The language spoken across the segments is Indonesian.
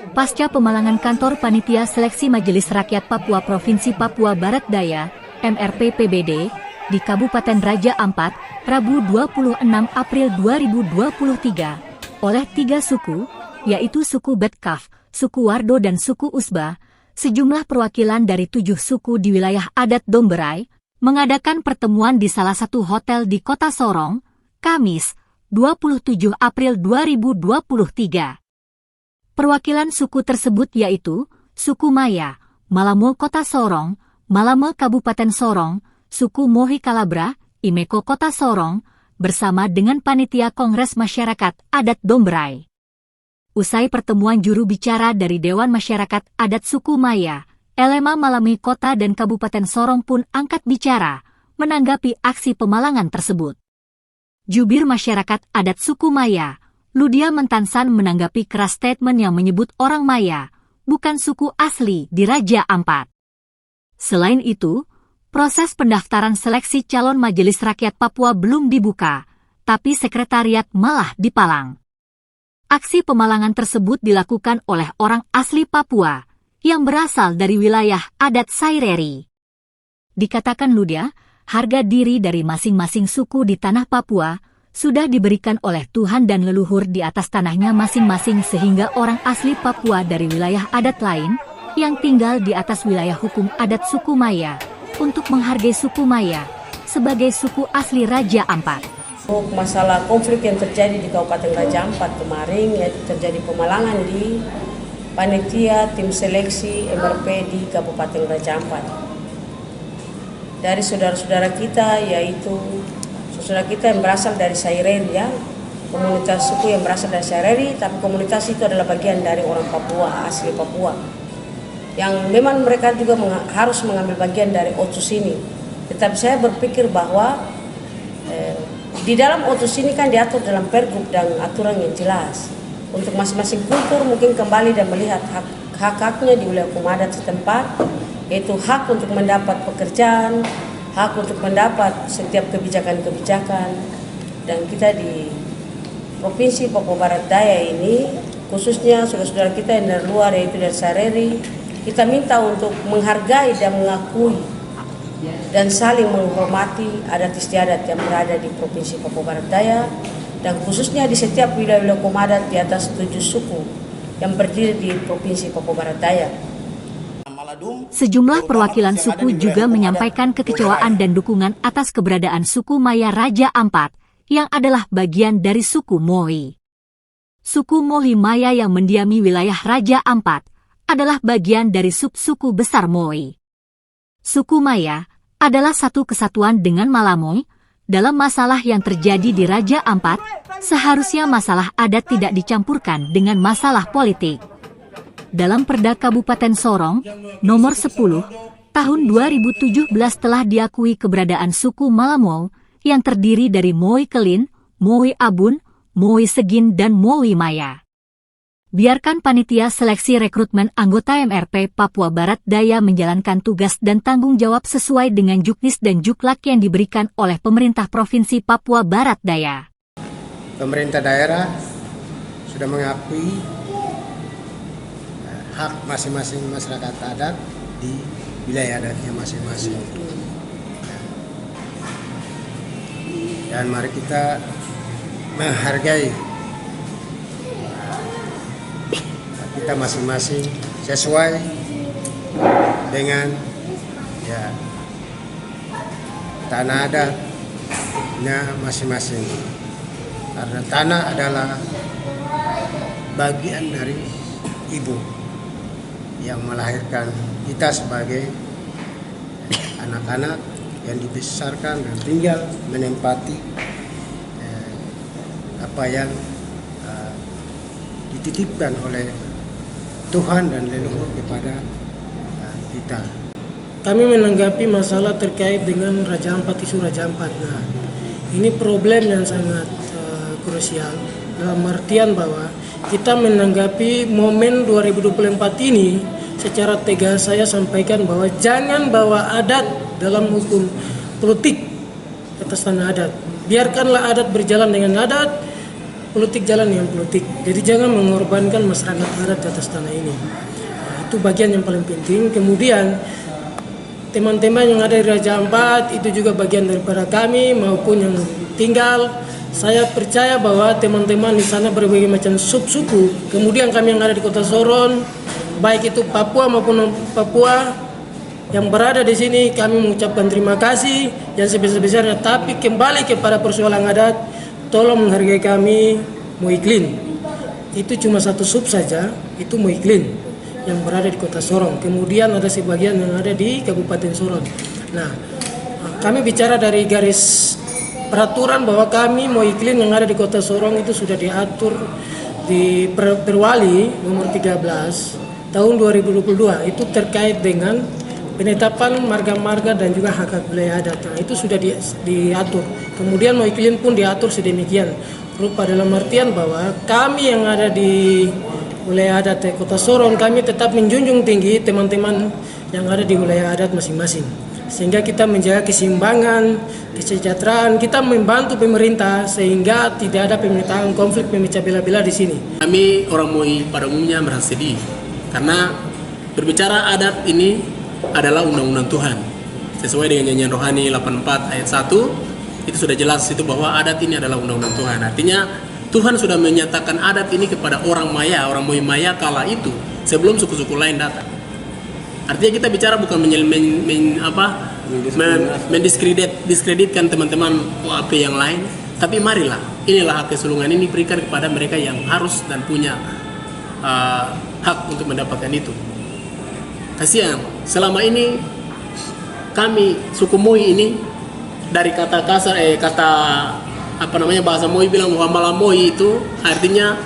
pasca pemalangan kantor Panitia Seleksi Majelis Rakyat Papua Provinsi Papua Barat Daya, MRP-PBD, di Kabupaten Raja Ampat, Rabu 26 April 2023, oleh 3 suku, yaitu suku Betkaf, suku Wardo dan suku Usba, sejumlah perwakilan dari 7 suku di wilayah adat Domberai, mengadakan pertemuan di salah satu hotel di Kota Sorong, Kamis, 27 April 2023. Perwakilan suku tersebut yaitu suku Maya, Malamo Kota Sorong, Malamo Kabupaten Sorong, suku Mohi Kalabra, Imeko Kota Sorong, bersama dengan Panitia Kongres Masyarakat Adat Domberai. Usai pertemuan juru bicara dari Dewan Masyarakat Adat Suku Maya, Elema Malami Kota dan Kabupaten Sorong pun angkat bicara, menanggapi aksi pemalangan tersebut. Jubir Masyarakat Adat Suku Maya, Ludia Mentansan menanggapi keras statement yang menyebut orang Maya, bukan suku asli di Raja Ampat. Selain itu, proses pendaftaran seleksi calon Majelis Rakyat Papua belum dibuka, tapi sekretariat malah dipalang. Aksi pemalangan tersebut dilakukan oleh orang asli Papua, yang berasal dari wilayah adat Saireri. Dikatakan Ludia, harga diri dari masing-masing suku di tanah Papua sudah diberikan oleh Tuhan dan leluhur di atas tanahnya masing-masing sehingga orang asli Papua dari wilayah adat lain yang tinggal di atas wilayah hukum adat suku Maya untuk menghargai suku Maya sebagai suku asli Raja Ampat. Masalah konflik yang terjadi di Kabupaten Raja Ampat kemarin, yaitu terjadi pemalangan di panitia tim seleksi MRP di Kabupaten Raja Ampat. Dari saudara-saudara kita, yaitu saudara kita yang berasal dari Saireri, ya, komunitas suku yang berasal dari Saireri, tapi komunitas itu adalah bagian dari orang Papua, asli Papua, yang memang mereka juga harus mengambil bagian dari OTSUS ini. Tetapi saya berpikir bahwa di dalam OTSUS ini kan diatur dalam pergub dan aturan yang jelas. Untuk masing-masing kultur mungkin kembali dan melihat hak-haknya di wilayah hukum adat setempat, yaitu hak untuk mendapat pekerjaan, hak untuk mendapat setiap kebijakan-kebijakan. Dan kita di Provinsi Papua Barat Daya ini, khususnya saudara-saudara kita yang dari luar, yaitu dari Saireri, kita minta untuk menghargai dan mengakui dan saling menghormati adat istiadat yang berada di Provinsi Papua Barat Daya, dan khususnya di setiap wilayah hukum adat di atas 7 suku yang berdiri di Provinsi Papua Barat Daya. Sejumlah perwakilan suku juga menyampaikan kekecewaan dan dukungan atas keberadaan suku Maya Raja Ampat, yang adalah bagian dari suku Mohi. Suku Mohi Maya yang mendiami wilayah Raja Ampat adalah bagian dari subsuku besar Mohi. Suku Maya adalah satu kesatuan dengan Malamoy. Dalam masalah yang terjadi di Raja Ampat, seharusnya masalah adat tidak dicampurkan dengan masalah politik. Dalam Perda Kabupaten Sorong, nomor 10, tahun 2017 telah diakui keberadaan suku Malamo yang terdiri dari Moy Kelin, Moy Abun, Moy Segin dan Moy Maya. Biarkan Panitia Seleksi Rekrutmen Anggota MRP Papua Barat Daya menjalankan tugas dan tanggung jawab sesuai dengan juknis dan juklak yang diberikan oleh pemerintah Provinsi Papua Barat Daya. Pemerintah daerah sudah mengakui hak masing-masing masyarakat adat di wilayah adatnya masing-masing. Dan mari kita menghargai kita masing-masing sesuai dengan tanah adatnya masing-masing. Karena tanah adalah bagian dari ibu yang melahirkan kita sebagai anak-anak yang dibesarkan dan tinggal menempati apa yang dititipkan oleh Tuhan dan leluhur kepada kita. Kami menanggapi masalah terkait dengan Raja Ampat, isu Raja Ampat. Nah, ini problem yang sangat krusial dalam artian bahwa kita menanggapi momen 2024 ini secara tegas. Saya sampaikan bahwa jangan bawa adat dalam hukum politik atas tanah adat. Biarkanlah adat berjalan dengan adat, politik jalan dengan politik. Jadi jangan mengorbankan masyarakat adat di atas tanah ini. Nah, itu bagian yang paling penting. Kemudian teman-teman yang ada di Raja Ampat itu juga bagian daripada kami maupun yang tinggal. Saya percaya bahwa teman-teman di sana berbagai macam suku. Kemudian kami yang ada di Kota Sorong, baik itu Papua maupun non Papua yang berada di sini, kami mengucapkan terima kasih yang sebesar-besarnya. Tapi kembali kepada persoalan adat, tolong menghargai kami, Moiklin. Itu cuma satu sub saja, itu Moiklin yang berada di Kota Sorong. Kemudian ada sebagian yang ada di Kabupaten Sorong. Nah, kami bicara dari garis peraturan bahwa kami Moiklin yang ada di Kota Sorong itu sudah diatur di Perwali nomor 13 tahun 2022. Itu terkait dengan penetapan marga-marga dan juga hak wilayah adat. Nah, itu sudah diatur. Kemudian Moiklin pun diatur sedemikian rupa dalam artian bahwa kami yang ada di wilayah adat Kota Sorong, kami tetap menjunjung tinggi teman-teman yang ada di wilayah adat masing-masing. Sehingga kita menjaga keseimbangan, kesejahteraan, kita membantu pemerintah sehingga tidak ada pemerintahan konflik pemecah belah-belah di sini. Kami orang Moi pada umumnya merasa sedih karena berbicara adat ini adalah undang-undang Tuhan. Sesuai dengan nyanyian rohani 84 ayat 1, itu sudah jelas itu bahwa adat ini adalah undang-undang Tuhan. Artinya Tuhan sudah menyatakan adat ini kepada orang Maya, orang Moi Maya kala itu sebelum suku-suku lain datang. Artinya kita bicara bukan mendiskreditkan teman-teman OAP yang lain, tapi marilah inilah hak kesulungan ini berikan kepada mereka yang harus dan punya hak untuk mendapatkan itu. Kasihan, selama ini kami suku Moi ini dari kata kasar, bahasa Moi bilang bahwa malam Moi itu artinya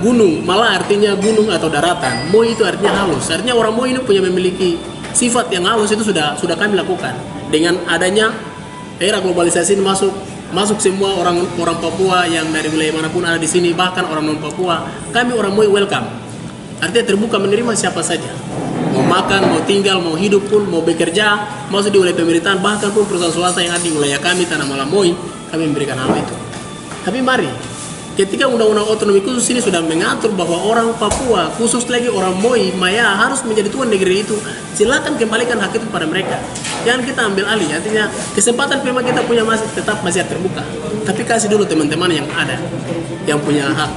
gunung, malah artinya gunung atau daratan. Moi itu artinya halus. Artinya orang Moi ini memiliki sifat yang halus, itu sudah kami lakukan. Dengan adanya era globalisasi ini masuk semua orang Papua yang dari wilayah manapun ada di sini, bahkan orang non Papua. Kami orang Moi welcome. Artinya terbuka menerima siapa saja. Mau makan, mau tinggal, mau hidup pun, mau bekerja, masuk di wilayah pemerintahan, bahkan pun perusahaan swasta yang ada di wilayah kami, Tanah Malam Moi, kami memberikan hal itu. Tapi mari, ketika undang-undang otonomi khusus ini sudah mengatur bahwa orang Papua, khusus lagi orang Moi, Maya, harus menjadi tuan negeri itu, silakan kembalikan hak itu kepada mereka. Jangan kita ambil alih, artinya kesempatan memang kita punya masih terbuka. Tapi kasih dulu teman-teman yang ada, yang punya hak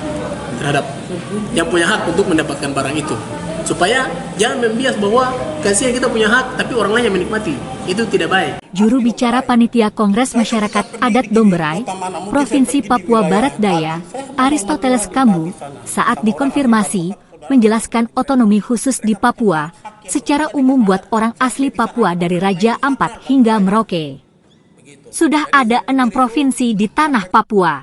yang punya hak untuk mendapatkan barang itu. Supaya jangan membias bahwa kasihan kita punya hak tapi orang lain yang menikmati. Itu tidak baik. Juru bicara Panitia Kongres Masyarakat Adat Domberai, Provinsi Papua Barat Daya, Aristoteles Kambu, saat dikonfirmasi, menjelaskan otonomi khusus di Papua secara umum buat orang asli Papua dari Raja Ampat hingga Merauke. Sudah ada 6 provinsi di tanah Papua.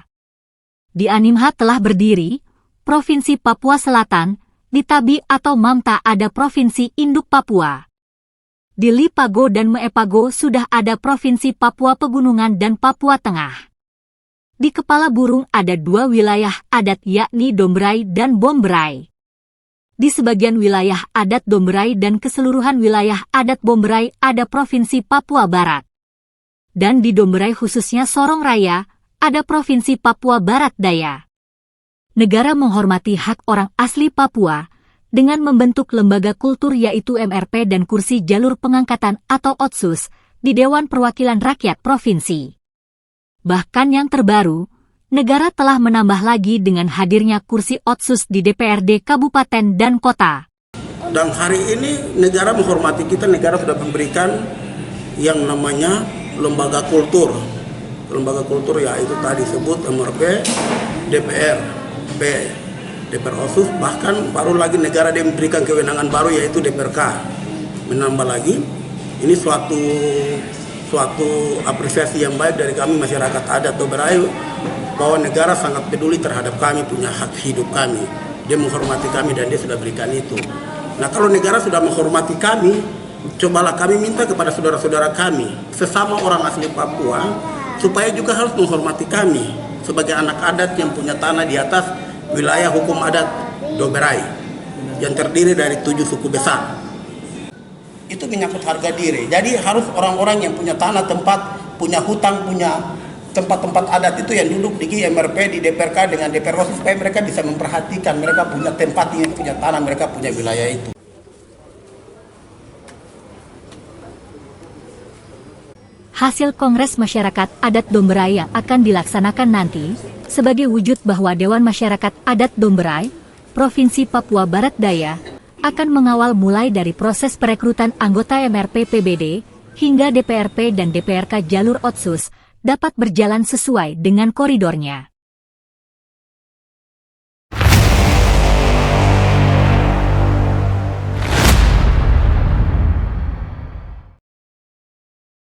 Di Animha telah berdiri Provinsi Papua Selatan, di Tabi atau Mamta ada Provinsi Induk Papua. Di Lipago dan Meepago sudah ada Provinsi Papua Pegunungan dan Papua Tengah. Di Kepala Burung ada 2 wilayah adat yakni Domberai dan Bomberai. Di sebagian wilayah adat Domberai dan keseluruhan wilayah adat Bomberai ada Provinsi Papua Barat. Dan di Domberai khususnya Sorong Raya, ada Provinsi Papua Barat Daya. Negara menghormati hak orang asli Papua dengan membentuk lembaga kultur yaitu MRP dan kursi jalur pengangkatan atau Otsus di Dewan Perwakilan Rakyat Provinsi. Bahkan yang terbaru, negara telah menambah lagi dengan hadirnya kursi Otsus di DPRD Kabupaten dan Kota. Dan hari ini negara menghormati kita, negara sudah memberikan yang namanya lembaga kultur. Lembaga kultur yaitu tadi sebut MRP, DPR, DPR Otsus, bahkan baru lagi negara dia memberikan kewenangan baru yaitu DPRK. Menambah lagi, ini suatu apresiasi yang baik dari kami masyarakat adat Domberai bahwa negara sangat peduli terhadap kami, punya hak hidup kami. Dia menghormati kami dan dia sudah berikan itu. Nah, kalau negara sudah menghormati kami, cobalah kami minta kepada saudara-saudara kami, sesama orang asli Papua, supaya juga harus menghormati kami sebagai anak adat yang punya tanah di atas wilayah hukum adat Domberai yang terdiri dari 7 suku besar. Itu menyangkut harga diri. Jadi harus orang-orang yang punya tanah, tempat, punya hutang, punya tempat-tempat adat itu yang duduk di MRP, di DPRK dengan DPR supaya mereka bisa memperhatikan mereka punya tempat ini, punya tanah, mereka punya wilayah itu. Hasil Kongres Masyarakat Adat Domberai yang akan dilaksanakan nanti sebagai wujud bahwa Dewan Masyarakat Adat Domberai, Provinsi Papua Barat Daya, akan mengawal mulai dari proses perekrutan anggota MRP PBD hingga DPRP dan DPRK jalur Otsus dapat berjalan sesuai dengan koridornya.